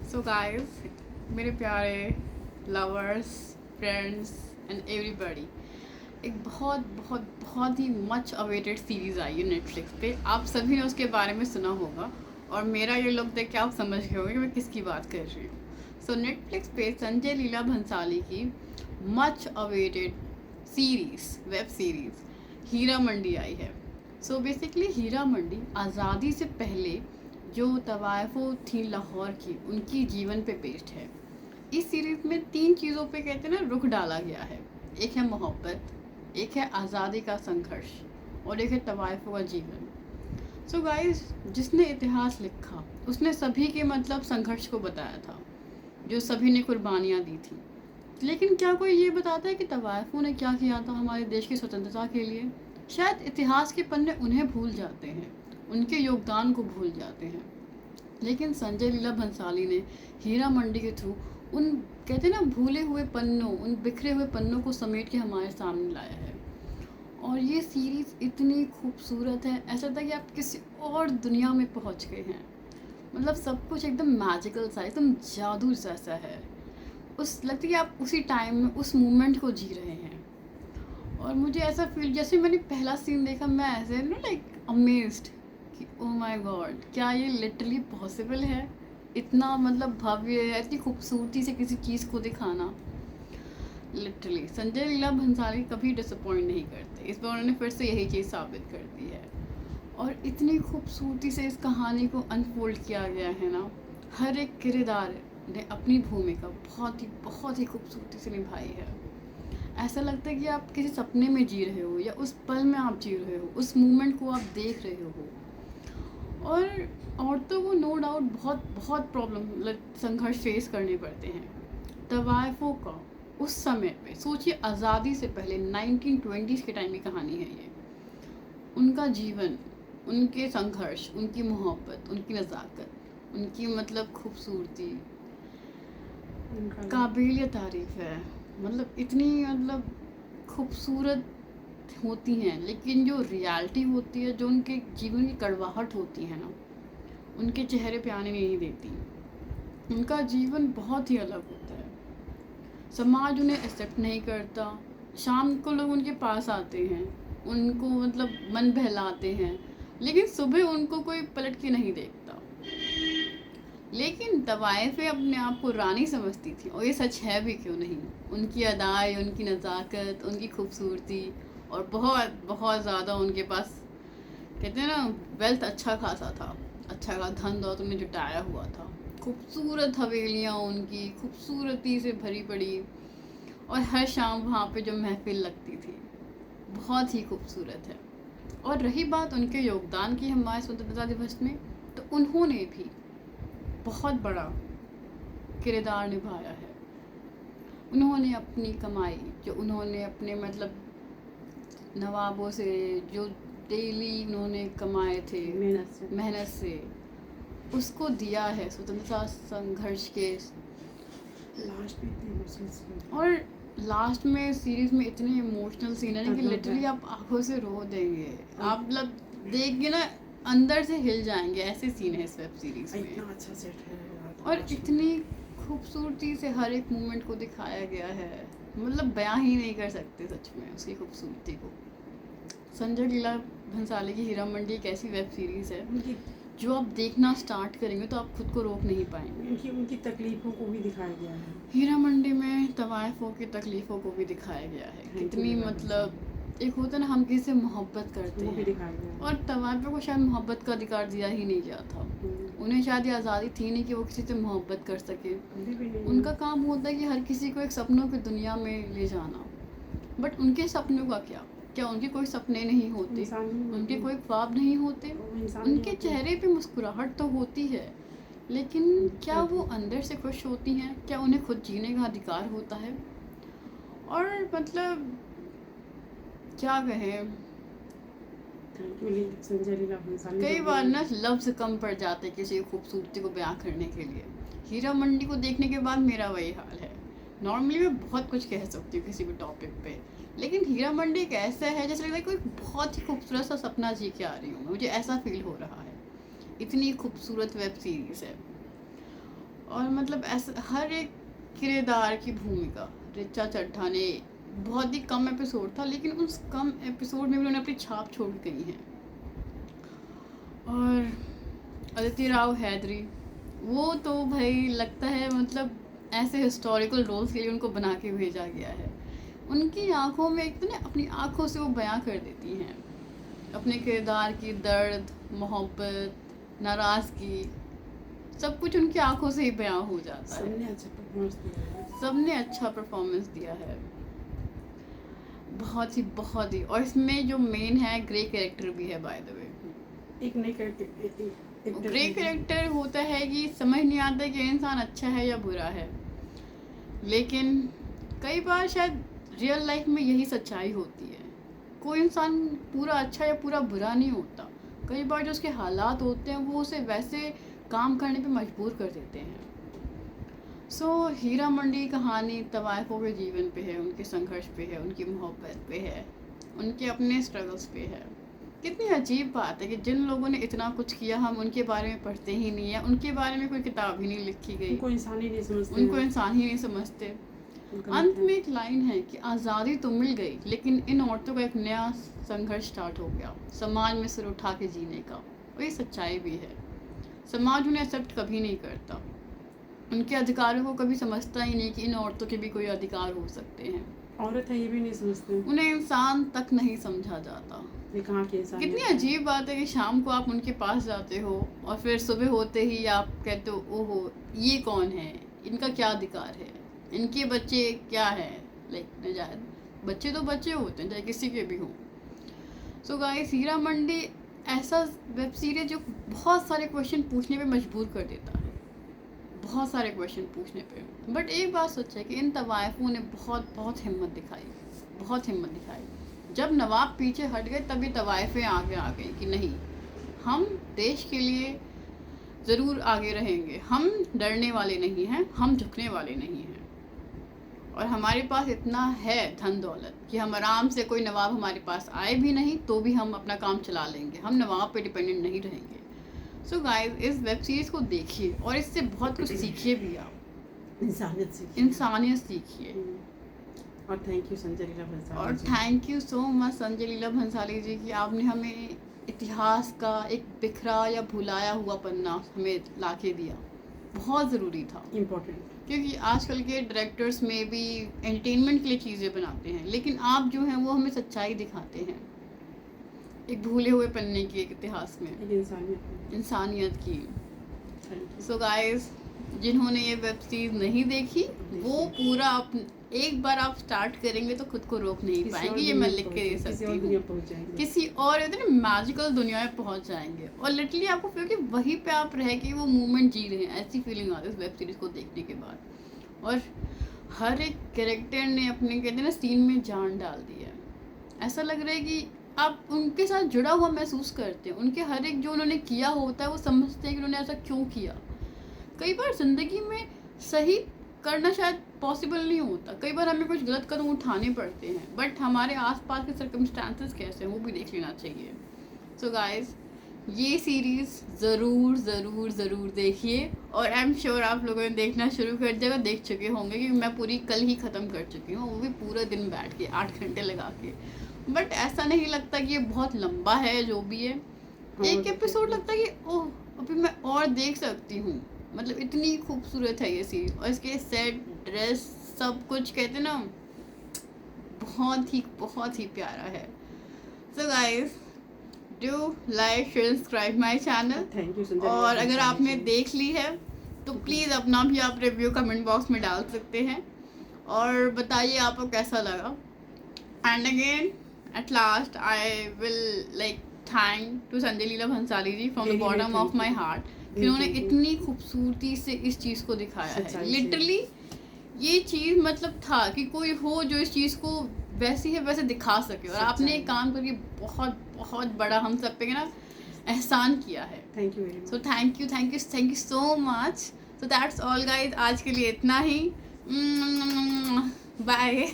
So guys, मेरे प्यारे lovers, friends and everybody, एक बहुत बहुत बहुत ही मच अवेटेड सीरीज़ आई है नेटफ्लिक्स पे। आप सभी ने उसके बारे में सुना होगा और मेरा ये लुक देख के आप समझ गए होंगे कि मैं किसकी बात कर रही हूँ। सो नेटफ्लिक्स पे संजय लीला भंसाली की much awaited series, web series Heera Mandi आई है। सो बेसिकली हीरा मंडी आज़ादी से पहले जो तवायफ़ों थी लाहौर की, उनकी जीवन पे बेस्ड है। इस सीरीज़ में 3 चीज़ों पे कहते हैं ना रुख डाला गया है। एक है मोहब्बत, एक है आज़ादी का संघर्ष और एक है तवायफ़ों का जीवन। सो गाइस, जिसने इतिहास लिखा उसने सभी के मतलब संघर्ष को बताया था, जो सभी ने कुर्बानियाँ दी थी। लेकिन क्या कोई ये बताता है कि तवायफ़ों ने क्या किया था हमारे देश की स्वतंत्रता के लिए? शायद इतिहास के पन्ने उन्हें भूल जाते हैं, उनके योगदान को भूल जाते हैं। लेकिन संजय लीला भंसाली ने हीरा मंडी के थ्रू उन कहते हैं ना भूले हुए पन्नों, उन बिखरे हुए पन्नों को समेट के हमारे सामने लाया है। और ये सीरीज़ इतनी खूबसूरत है, ऐसा लगता है कि आप किसी और दुनिया में पहुंच गए हैं। मतलब सब कुछ एकदम मैजिकल सा, एकदम जादू जैसा है। उस लगता है कि आप उसी टाइम में उस मोमेंट को जी रहे हैं। और मुझे ऐसा फील, जैसे मैंने पहला सीन देखा मैं ऐसे ना लाइक अमेज्ड कि ओ माय गॉड, क्या ये लिटरली पॉसिबल है? इतना मतलब भव्य है, इतनी खूबसूरती से किसी चीज़ को दिखाना। लिटरली संजय लीला भंसाली कभी डिसअपॉइंट नहीं करते। इस बार उन्होंने फिर से यही चीज़ साबित कर दी है। और इतनी खूबसूरती से इस कहानी को अनफोल्ड किया गया है ना। हर एक किरदार ने अपनी भूमिका बहुत ही खूबसूरती से निभाई है। ऐसा लगता है कि आप किसी सपने में जी रहे हो या उस पल में आप जी रहे हो, उस मोमेंट को आप देख रहे हो। और औरतों को नो डाउट बहुत बहुत प्रॉब्लम संघर्ष फेस करने पड़ते हैं। तवायफ़ों का उस समय पे सोचिए, आज़ादी से पहले 1920s के टाइम की कहानी है ये। उनका जीवन, उनके संघर्ष, उनकी मोहब्बत, उनकी नज़ाकत, उनकी मतलब खूबसूरती काबिल तारीफ़ है। मतलब इतनी मतलब खूबसूरत होती हैं, लेकिन जो रियलिटी होती है, जो उनके जीवन की कड़वाहट होती है ना, उनके चेहरे पे आने नहीं देती। उनका जीवन बहुत ही अलग होता है। समाज उन्हें एक्सेप्ट नहीं करता। शाम को लोग उनके पास आते हैं, उनको मतलब मन बहलाते हैं, लेकिन सुबह उनको कोई पलट के नहीं देखता। लेकिन तवायफ़ें अपने आप को रानी समझती थी, और ये सच है भी क्यों नहीं। उनकी अदाएँ, उनकी नज़ाकत, उनकी खूबसूरती और बहुत बहुत ज़्यादा उनके पास कहते हैं ना वेल्थ अच्छा खासा था, अच्छा खासा धन दौलत उन्हें जुटाया हुआ था। खूबसूरत हवेलियाँ उनकी खूबसूरती से भरी पड़ी, और हर शाम वहाँ पे जो महफिल लगती थी बहुत ही खूबसूरत है। और रही बात उनके योगदान की हमारे स्वतंत्रता दिवस में, तो उन्होंने भी बहुत बड़ा किरदार निभाया है। उन्होंने अपनी कमाई, जो उन्होंने अपने मतलब नवाबों से जो डेली उन्होंने कमाए थे मेहनत से, उसको दिया है स्वतंत्रता संघर्ष के लास्ट में। और लास्ट में सीरीज में इतने इमोशनल सीन है कि लिटरली आप आंखों से रो देंगे। आप मतलब देख के ना अंदर से हिल जाएंगे, ऐसे सीन है इस वेब सीरीज में। इतना अच्छा सेट है और इतनी खूबसूरती से हर एक मोमेंट को दिखाया गया है, मतलब बयां ही नहीं कर सकते सच में उसकी खूबसूरती को। संजय लीला भंसाली की हीरा मंडी एक ऐसी वेब सीरीज़ है जो आप देखना स्टार्ट करेंगे तो आप खुद को रोक नहीं पाएंगे। उनकी तकलीफ़ों को भी दिखाया गया है। हीरा मंडी में तवायफ़ों की तकलीफ़ों को भी दिखाया गया है। कितनी मतलब एक होता है ना, हम किसी से मोहब्बत करते वो भी हैं, दिखाया गया है। और तवायफ़ों को शायद मोहब्बत का अधिकार दिया ही नहीं गया था। उन्हें शायद ये आज़ादी थी नहीं कि वो किसी से मोहब्बत कर सके। उनका काम होता है कि हर किसी को एक सपनों की दुनिया में ले जाना। बट उनके सपनों का क्या, क्या उनके कोई सपने नहीं होते? उनके कोई ख्वाब नहीं होते? उनके चेहरे पे मुस्कुराहट तो होती है, लेकिन क्या वो अंदर से खुश होती हैं? क्या उन्हें खुद जीने का अधिकार होता है? और मतलब क्या कहें, कई बार ना लफ्ज़ कम पड़ जाते किसी खूबसूरती को बयां करने के लिए। हीरा मंडी को देखने के बाद मेरा वही हाल है। नॉर्मली मैं बहुत कुछ कह सकती हूँ किसी भी टॉपिक पे, लेकिन हीरा मंडी एक ऐसा है जैसे लगता है कोई बहुत ही खूबसूरत सा सपना जी के आ रही हूँ, मुझे ऐसा फील हो रहा है। इतनी खूबसूरत वेब सीरीज़ है। और मतलब ऐसा हर एक किरदार की भूमिका ऋचा चड्ढा ने, बहुत ही कम एपिसोड था लेकिन उस कम एपिसोड में भी उन्होंने अपनी छाप छोड़ गई है। और अदिति राव हैदरी, वो तो भाई लगता है मतलब ऐसे हिस्टोरिकल रोल्स के लिए उनको बना के भेजा गया है। उनकी आंखों में एक तो ना अपनी आंखों से वो बयां कर देती हैं अपने किरदार की दर्द, मोहब्बत, नाराज़गी, सब कुछ उनकी आंखों से ही बयां हो जाता है। सबने अच्छा परफॉर्मेंस दिया है। सबने अच्छा परफॉर्मेंस दिया है, बहुत ही। और इसमें जो मेन है ग्रे कैरेक्टर भी है बाय द वे। एक नई कैरेक्टर ग्रे कैरेक्टर होता है कि समझ नहीं आता कि इंसान अच्छा है या बुरा है, लेकिन कई बार शायद रियल लाइफ में यही सच्चाई होती है। कोई इंसान पूरा अच्छा या पूरा बुरा नहीं होता। कई बार जो उसके हालात होते हैं वो उसे वैसे काम करने पे मजबूर कर देते हैं। सो हीरा मंडी की कहानी तवायफों के जीवन पे है, उनके संघर्ष पे है, उनकी मोहब्बत पे है, उनके अपने स्ट्रगल्स पे है। कितनी अजीब बात है कि जिन लोगों ने इतना कुछ किया हम उनके बारे में पढ़ते ही नहीं है, उनके बारे में कोई किताब ही नहीं लिखी गई, उनको इंसान ही नहीं समझते, उनको इंसान ही नहीं समझते। अंत में एक लाइन है कि आज़ादी तो मिल गई लेकिन इन औरतों का एक नया संघर्ष स्टार्ट हो गया, समाज में सिर उठा के जीने का। और ये सच्चाई भी है। समाज उन्हें एक्सेप्ट कभी नहीं करता, उनके अधिकारों को कभी समझता ही नहीं कि इन औरतों के भी कोई अधिकार हो सकते हैं। औरत है ये भी नहीं समझते, उन्हें इंसान तक नहीं समझा जाता। ये कहाँ के इंसान कितनी अजीब बात है कि शाम को आप उनके पास जाते हो और फिर सुबह होते ही आप कहते हो ओहो ये कौन है, इनका क्या अधिकार है, इनके बच्चे क्या है, लाइक नजायज बच्चे तो बच्चे होते हैं चाहे किसी के भी हों। सो गाइस, हीरा मंडी ऐसा वेब सीरीज जो बहुत सारे क्वेश्चन पूछने पे मजबूर कर देता है, बहुत सारे क्वेश्चन पूछने पे। बट एक बात सच है कि इन तवायफों ने बहुत हिम्मत दिखाई, बहुत हिम्मत दिखाई। जब नवाब पीछे हट गए तभी तवायफें आगे आ गई कि नहीं, हम देश के लिए ज़रूर आगे रहेंगे, हम डरने वाले नहीं हैं, हम झुकने वाले नहीं हैं। और हमारे पास इतना है धन दौलत कि हम आराम से, कोई नवाब हमारे पास आए भी नहीं तो भी हम अपना काम चला लेंगे, हम नवाब पे डिपेंडेंट नहीं रहेंगे। सो गाइस, इस वेब सीरीज़ को देखिए और इससे बहुत कुछ सीखिए भी आप, इंसानियत सीखिए। और थैंक यू संजय लीला भंसाली और thank you so much Sanjay Leela Bhansali ji कि आपने हमें इतिहास का एक बिखरा या भुलाया हुआ पन्ना हमें ला के दिया, बहुत ज़रूरी था। इम्पोर्टेंट, क्योंकि आजकल के डायरेक्टर्स में भी एंटरटेनमेंट के लिए चीज़ें बनाते हैं, लेकिन आप जो हैं वो हमें सच्चाई दिखाते हैं, एक भूले हुए पन्ने की, एक इतिहास में एक इंसानियत की। Thank you. सो गाइस, जिन्होंने ये वेब सीरीज नहीं देखी वो पूरा एक बार आप स्टार्ट करेंगे तो खुद को रोक नहीं पाएंगे, ये मैं लिख के दे सकती हूँ। किसी और इतने मैजिकल दुनिया में पहुंच जाएंगे और लिटरली आपको फील कि वहीं पे आप रह के वो मूवमेंट जी रहे हैं, ऐसी फीलिंग आती है इस वेब सीरीज को देखने के बाद। और हर एक कैरेक्टर ने अपने, कहते हैं ना, सीन में जान डाल दी है। ऐसा लग रहा है कि आप उनके साथ जुड़ा हुआ महसूस करते हैं, उनके हर एक जो उन्होंने किया होता है वो समझते हैं कि उन्होंने ऐसा क्यों किया। कई बार ज़िंदगी में सही करना शायद पॉसिबल नहीं होता, कई बार हमें कुछ गलत कदम उठाने पड़ते हैं, बट हमारे आसपास के सर्कमस्टांसेस कैसे हैं वो भी देख लेना चाहिए। सो गाइस, ये सीरीज़ ज़रूर देखिए और आई एम श्योर आप लोगों ने देखना शुरू कर दिया, देख चुके होंगे क्योंकि मैं पूरी कल ही ख़त्म कर चुकी हूँ, वो भी पूरा दिन बैठ के 8 घंटे लगा के। बट ऐसा नहीं लगता कि ये बहुत लंबा है, जो भी है एक एपिसोड लगता है कि ओह अभी मैं और देख सकती हूँ। मतलब इतनी खूबसूरत है ये सीरीज और इसके सेट, ड्रेस, सब कुछ, कहते हैं ना, बहुत ही प्यारा है। So guys, do like, share, subscribe my channel. Thank you. और अगर आपने देख ली है तो प्लीज़ अपना भी आप रिव्यू कमेंट बॉक्स में डाल सकते हैं और बताइए आपको कैसा लगा। And again at last I will like thank to Sanjay Leela Bhansali ji from the bottom of my heart, जिन्होंने इतनी खूबसूरती से इस चीज़ को दिखाया है। लिटरली ये चीज़ मतलब था कि कोई हो जो इस चीज़ को वैसी है वैसे दिखा सके, और आपने एक काम करके बहुत बड़ा हम सब पे ना एहसान किया है। Thank you very much. So thank you so much. So that's all guys, आज के लिए इतना ही। बाय।